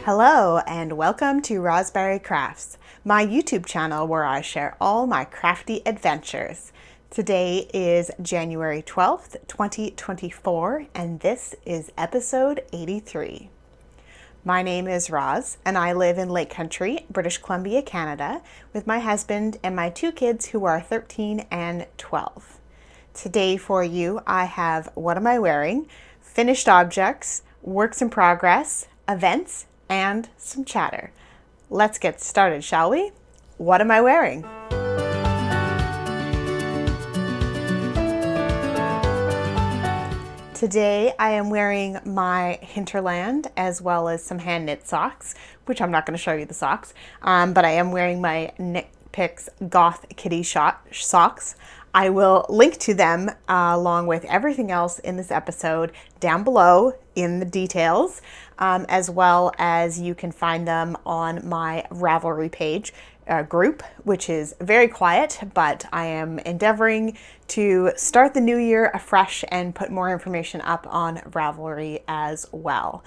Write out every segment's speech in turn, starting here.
Hello and welcome to Rosberry Crafts, my YouTube channel where I share all my crafty adventures. Today is January 12th, 2024, and this is episode 83. My name is Roz, and I live in Lake Country, British Columbia, Canada, with my husband and my two kids who are 13 and 12. Today for you, I have what am I wearing, finished objects, works in progress, events, and some chatter. Let's get started, shall we? What am I wearing? Today I am wearing my Hinterland as well as some hand knit socks, which I'm not going to show you the socks, but I am wearing my Knit Picks Goth Kitty socks. I will link to them along with everything else in this episode down below in the details, as well as you can find them on my Ravelry page group, which is very quiet, but I am endeavoring to start the new year afresh and put more information up on Ravelry as well.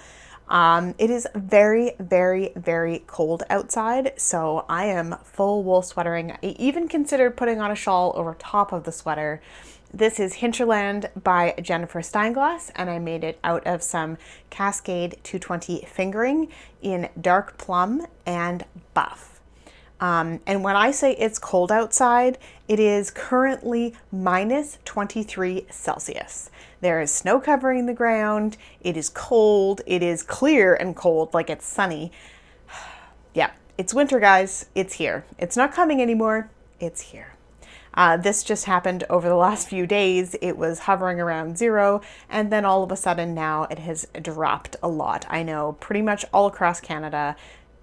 It is very, very, very cold outside, so I am full wool sweatering. I even considered putting on a shawl over top of the sweater. This is Hinterland by Jennifer Steinglass, and I made it out of some Cascade 220 fingering in dark plum and buff. And when I say it's cold outside, it is currently minus 23 Celsius. There is snow covering the ground. It is cold. It is clear and cold, like it's sunny. Yeah, it's winter, guys. It's here. It's not coming anymore. It's here. This just happened over the last few days. It was hovering around 0, and then all of a sudden now it has dropped a lot. I know pretty much all across Canada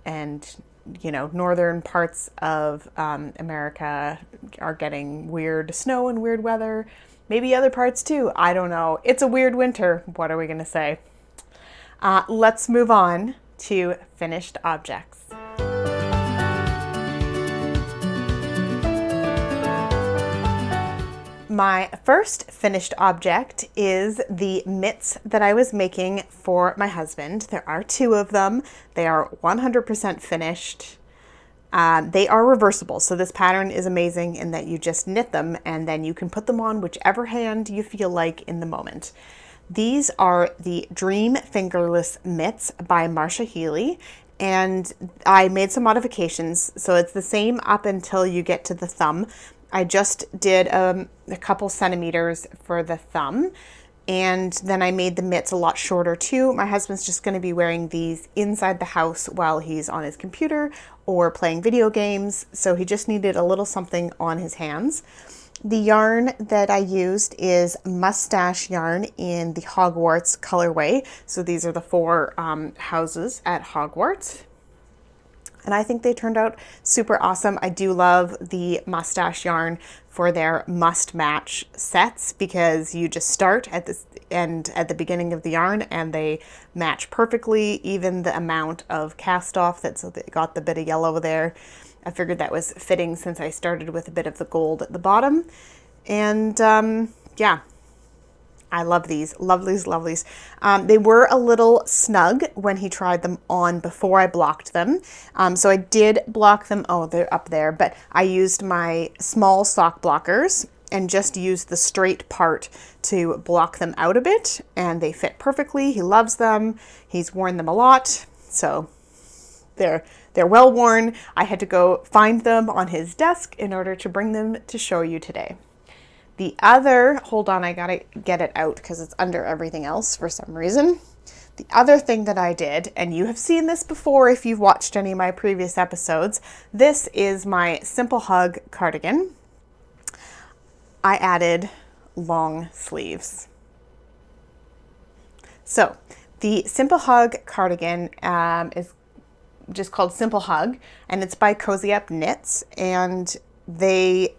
and northern parts of America are getting weird snow and weird weather. Maybe other parts too. I don't know. It's a weird winter. What are we going to say? Let's move on to finished objects. My first finished object is the mitts that I was making for my husband. There are 2 of them. They are 100% finished. They are reversible, so this pattern is amazing in that you just knit them and then you can put them on whichever hand you feel like in the moment. These are the Dream Fingerless Mitts by Marsha Healy, and I made some modifications, so it's the same up until you get to the thumb. I just did a couple centimeters for the thumb, and then I made the mitts a lot shorter too. My husband's just going to be wearing these inside the house while he's on his computer or playing video games, so he just needed a little something on his hands. The yarn that I used is mustache yarn in the Hogwarts colorway, so these are the 4 houses at Hogwarts. And I think they turned out super awesome. I do love the mustache yarn for their must match sets because you just start at this end at the beginning of the yarn and they match perfectly. Even the amount of cast off that so they got the bit of yellow there. I figured that was fitting since I started with a bit of the gold at the bottom. And yeah. I love these, lovelies. They were a little snug when he tried them on before I blocked them. So I did block them. Oh, they're up there, but I used my small sock blockers and just used the straight part to block them out a bit, and they fit perfectly. He loves them. He's worn them a lot. So they're well worn. I had to go find them on his desk in order to bring them to show you today. The other, hold on, I gotta get it out because it's under everything else for some reason. The other thing that I did, and you have seen this before if you've watched any of my previous episodes, this is my Simple Hug cardigan. I added long sleeves. So the Simple Hug cardigan is just called Simple Hug, and it's by Cozy Up Knits, and they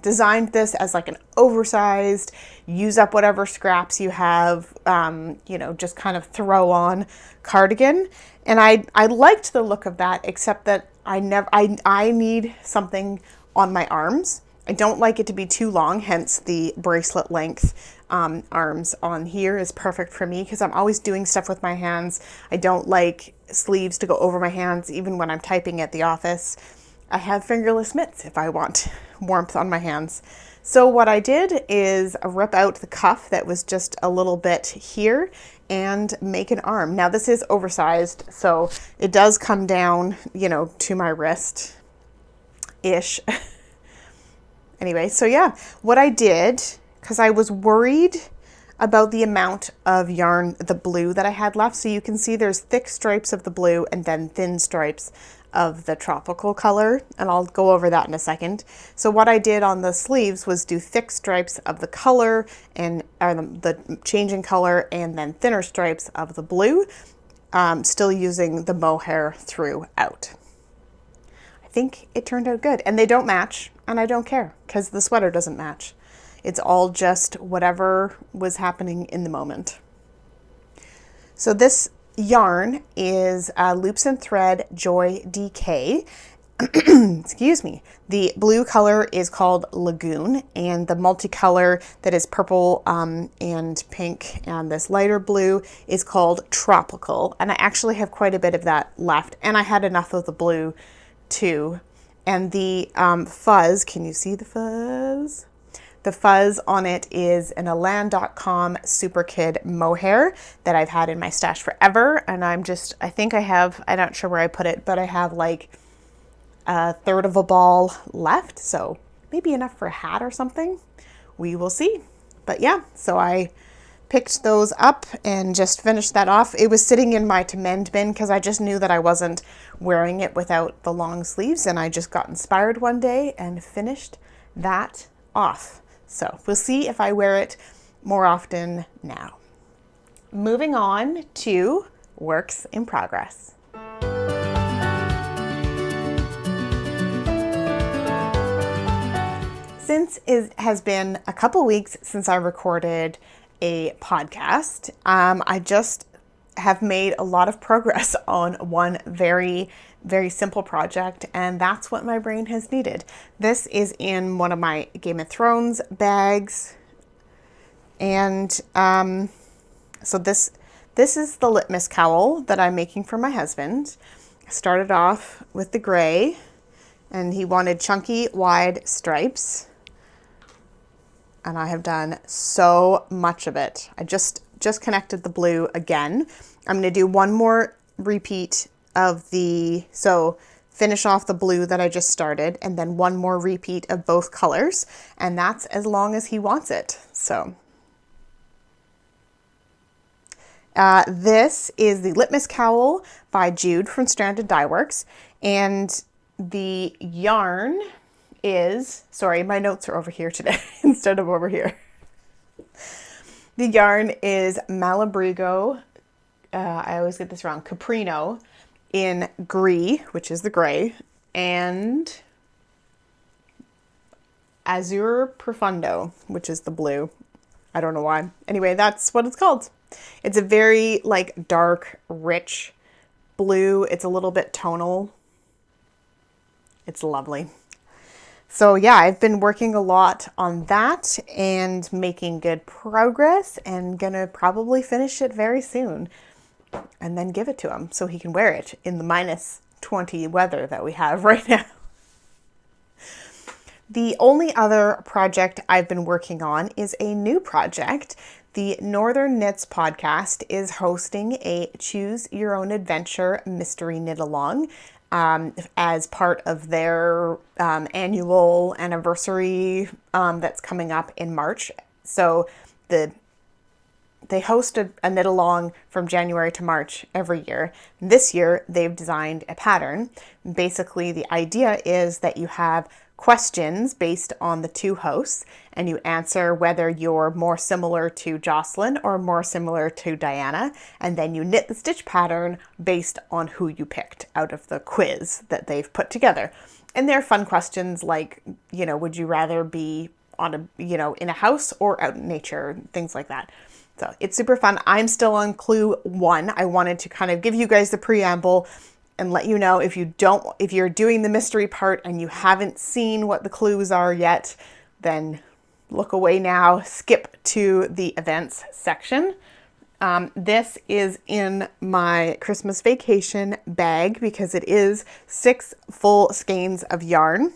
designed this as like an oversized, use up whatever scraps you have, just kind of throw on cardigan. And I liked the look of that, except that I need something on my arms. I don't like it to be too long, hence the bracelet length arms on here is perfect for me because I'm always doing stuff with my hands. I don't like sleeves to go over my hands, even when I'm typing at the office. I have fingerless mitts if I want warmth on my hands. So what I did is rip out the cuff that was just a little bit here and make an arm. Now this is oversized, so it does come down, to my wrist-ish. Anyway, so yeah, what I did, because I was worried about the amount of yarn, the blue that I had left. So you can see there's thick stripes of the blue and then thin stripes of the tropical color. And I'll go over that in a second. So what I did on the sleeves was do thick stripes of the color and the changing color, and then thinner stripes of the blue, still using the mohair throughout. I think it turned out good, and they don't match, and I don't care because the sweater doesn't match. It's all just whatever was happening in the moment. So this yarn is Loops and Thread Joy DK. Excuse me. The blue color is called Lagoon, and the multicolor that is purple and pink and this lighter blue is called Tropical. And I actually have quite a bit of that left, and I had enough of the blue too. And the fuzz, can you see the fuzz? The fuzz on it is an Elan.com Super Kid mohair that I've had in my stash forever. And I'm not sure where I put it, but I have like a third of a ball left. So maybe enough for a hat or something. We will see. But yeah, so I picked those up and just finished that off. It was sitting in my to mend bin because I just knew that I wasn't wearing it without the long sleeves. And I just got inspired one day and finished that off. So we'll see if I wear it more often now. Moving on to works in progress. Since it has been a couple weeks since I recorded a podcast, I just have made a lot of progress on one very simple project, and that's what my brain has needed. This is in one of my Game of Thrones bags, and so this is the Litmus cowl that I'm making for my husband. I started off with the gray, and he wanted chunky wide stripes, and I have done so much of it. I just connected the blue again. I'm going to do one more repeat of finish off the blue that I just started, and then one more repeat of both colors, and that's as long as he wants it. So this is the Litmus cowl by Jude from Stranded Dye Works, and the yarn is, sorry, my notes are over here today instead of over here. The yarn is Malabrigo, I always get this wrong, Caprino in Gris, which is the gray, and Azure Profundo, which is the blue. I don't know why. Anyway, that's what it's called. It's a very dark, rich blue. It's a little bit tonal. It's lovely. So yeah, I've been working a lot on that and making good progress, and gonna probably finish it very soon and then give it to him so he can wear it in the -20 weather that we have right now. The only other project I've been working on is a new project. The Northern Knits podcast is hosting a Choose Your Own Adventure mystery knit along as part of their annual anniversary that's coming up in March. So they host a knit along from January to March every year. This year, they've designed a pattern. Basically, the idea is that you have questions based on the two hosts, and you answer whether you're more similar to Jocelyn or more similar to Diana, and then you knit the stitch pattern based on who you picked out of the quiz that they've put together. And they're fun questions like, would you rather be on in a house or out in nature, things like that. So it's super fun. I'm still on clue 1. I wanted to kind of give you guys the preamble and let you know if you're doing the mystery part and you haven't seen what the clues are yet, then look away now, skip to the events section, This is in my Christmas vacation bag because it is 6 full skeins of yarn.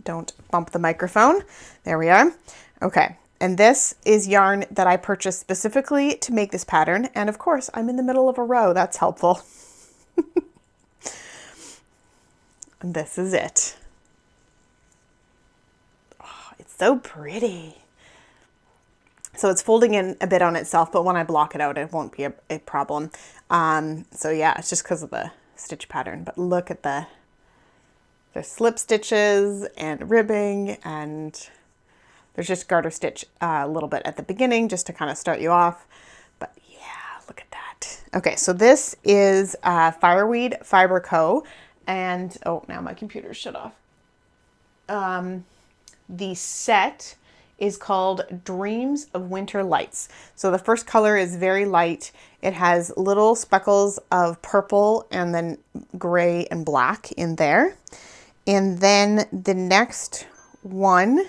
Don't bump the microphone. There we are. Okay. And this is yarn that I purchased specifically to make this pattern. And of course, I'm in the middle of a row. That's helpful. And this is it. Oh, it's so pretty. So it's folding in a bit on itself, but when I block it out, it won't be a problem. So yeah, it's just because of the stitch pattern. But look at the slip stitches and ribbing, and there's just garter stitch a little bit at the beginning just to kind of start you off. But yeah, look at that. Okay, so this is Fireweed Fiber Co. And oh, now my computer's shut off. The set is called Dreams of Winter Lights. So the first color is very light. It has little speckles of purple and then gray and black in there. And then the next one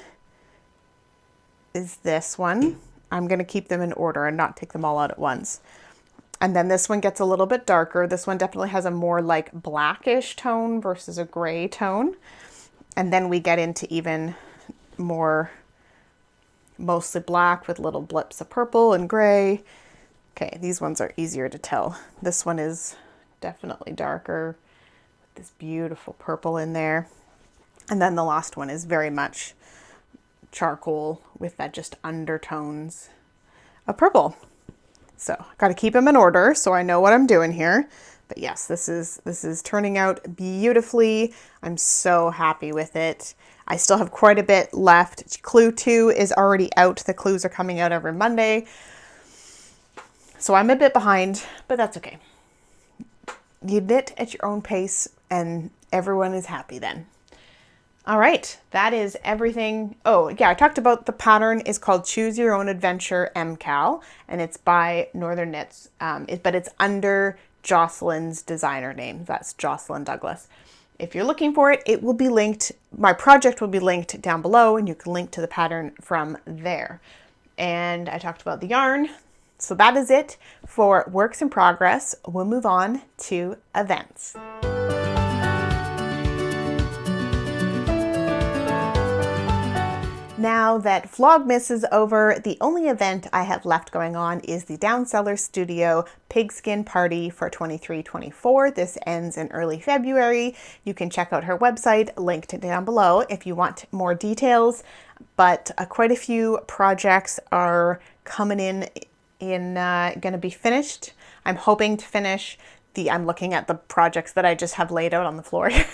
is this one. I'm going to keep them in order and not take them all out at once. And then this one gets a little bit darker. This one definitely has a more like blackish tone versus a gray tone. And then we get into even more mostly black with little blips of purple and gray. Okay, these ones are easier to tell. This one is definitely darker with this beautiful purple in there. And then the last one is very much charcoal with that just undertones of purple. So I got to keep them in order so I know what I'm doing here. But yes, this is turning out beautifully. I'm so happy with it. I still have quite a bit left. Clue 2 is already out. The clues are coming out every Monday. So I'm a bit behind, but that's okay. You knit at your own pace and everyone is happy then. All right, that is everything. Oh yeah, I talked about the pattern is called Choose Your Own Adventure MKAL, and it's by Northern Knits, but it's under Jocelyn's designer name. That's Jocelyn Douglas. If you're looking for it, it will be linked. My project will be linked down below, and you can link to the pattern from there. And I talked about the yarn. So that is it for works in progress. We'll move on to events. Now that Vlogmas is over, the only event I have left going on is the Downseller Studio Pigskin Party for 23-24. This ends in early February. You can check out her website, linked down below if you want more details. But quite a few projects are coming in going to be finished. I'm hoping to finish I'm looking at the projects that I just have laid out on the floor here.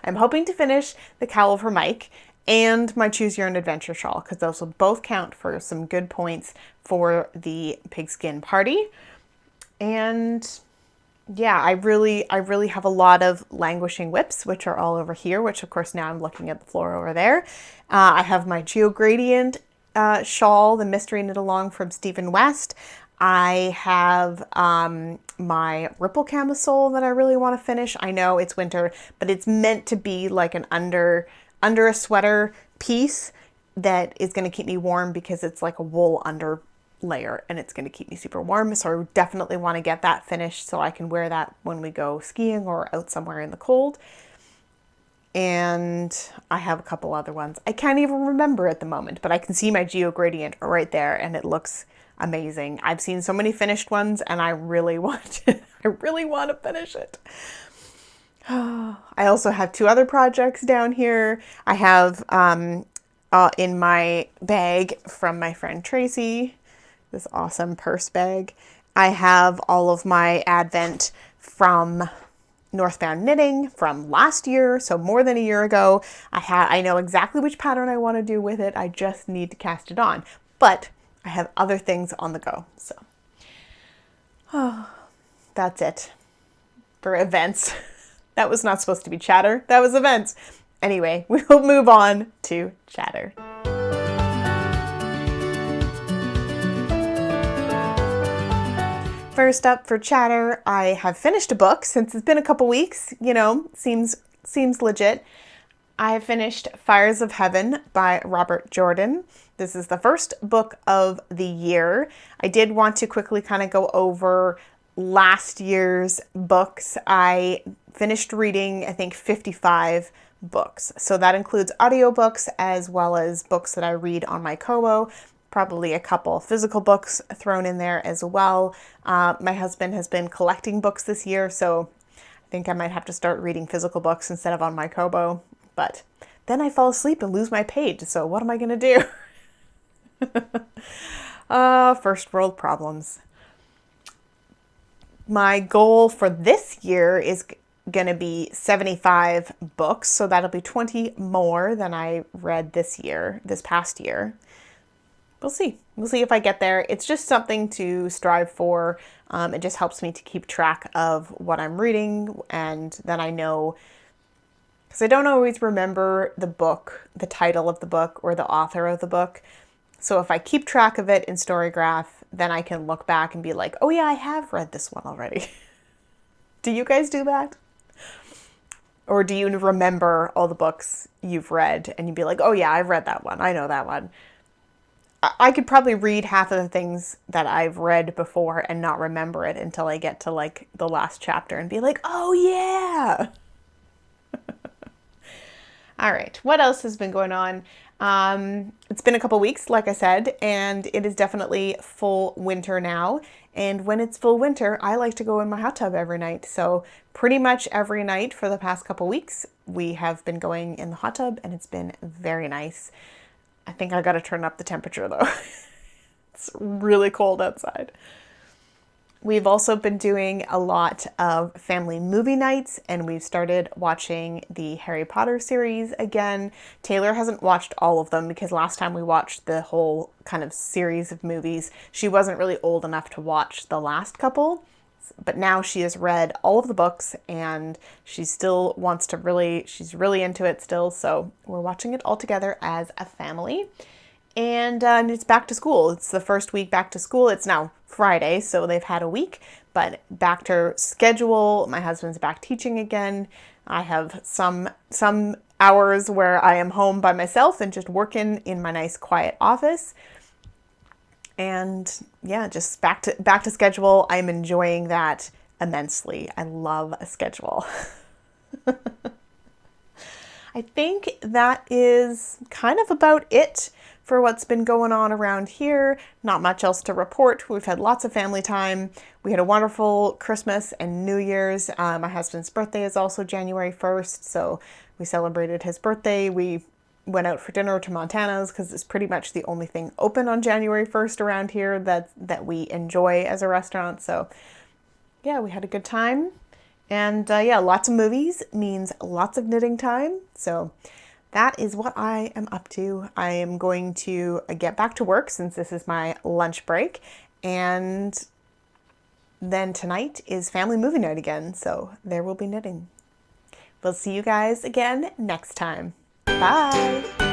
I'm hoping to finish the cowl for Mike and my Choose Your Own Adventure shawl, because those will both count for some good points for the pigskin party. And yeah, I really have a lot of languishing whips, which are all over here, which of course now I'm looking at the floor over there. I have my Geo Gradient shawl, the Mystery Knit Along from Stephen West. I have my Ripple camisole that I really want to finish. I know it's winter, but it's meant to be like an under a sweater piece that is going to keep me warm because it's like a wool under layer and it's going to keep me super warm. So I definitely want to get that finished so I can wear that when we go skiing or out somewhere in the cold. And I have a couple other ones. I can't even remember at the moment, but I can see my Geo Gradient right there and it looks amazing. I've seen so many finished ones and I really want to finish it. I also have 2 other projects down here. I have in my bag from my friend Tracy, this awesome purse bag. I have all of my Advent from Northbound Knitting from last year, so more than a year ago. I know exactly which pattern I want to do with it. I just need to cast it on. But I have other things on the go. So that's it for events. That was not supposed to be chatter. That was events. Anyway, we will move on to chatter. First up for chatter, I have finished a book since it's been a couple weeks, you know, seems legit. I have finished Fires of Heaven by Robert Jordan. This is the first book of the year. I did want to quickly kind of go over last year's books. I finished reading, I think, 55 books. So that includes audiobooks as well as books that I read on my Kobo, probably a couple physical books thrown in there as well. My husband has been collecting books this year, so I think I might have to start reading physical books instead of on my Kobo. But then I fall asleep and lose my page, so what am I going to do? First world problems. My goal for this year is going to be 75 books, so that'll be 20 more than I read this past year. We'll see. We'll see if I get there. It's just something to strive for. It just helps me to keep track of what I'm reading, and then I know, because I don't always remember the book, the title of the book, or the author of the book. So if I keep track of it in Storygraph, then I can look back and be like, oh yeah, I have read this one already. Do you guys do that? Or do you remember all the books you've read and you'd be like, oh yeah, I've read that one. I know that one. I could probably read half of the things that I've read before and not remember it until I get to like the last chapter and be like, oh yeah. All right, what else has been going on? It's been a couple weeks, like I said, and it is definitely full winter now. And when it's full winter, I like to go in my hot tub every night. So pretty much every night for the past couple weeks, we have been going in the hot tub, and it's been very nice. I think I got to turn up the temperature though. It's really cold outside. We've also been doing a lot of family movie nights, and we've started watching the Harry Potter series again. Taylor hasn't watched all of them because last time we watched the whole kind of series of movies, she wasn't really old enough to watch the last couple. But now she has read all of the books and she still wants to she's really into it still. So we're watching it all together as a family. And it's back to school. It's the first week back to school. It's now Friday, so they've had a week, but back to schedule. My husband's back teaching again. I have some hours where I am home by myself and just working in my nice quiet office. And yeah, just back to schedule. I'm enjoying that immensely. I love a schedule. I think that is kind of about it for what's been going on around here. Not much else to report. We've had lots of family time. We had a wonderful Christmas and New Year's. My husband's birthday is also January 1st, so we celebrated his birthday. We went out for dinner to Montana's because it's pretty much the only thing open on January 1st around here that we enjoy as a restaurant. So yeah, we had a good time. And yeah, lots of movies means lots of knitting time. So that is what I am up to. I am going to get back to work since this is my lunch break. And then tonight is family movie night again. So there will be knitting. We'll see you guys again next time. Bye.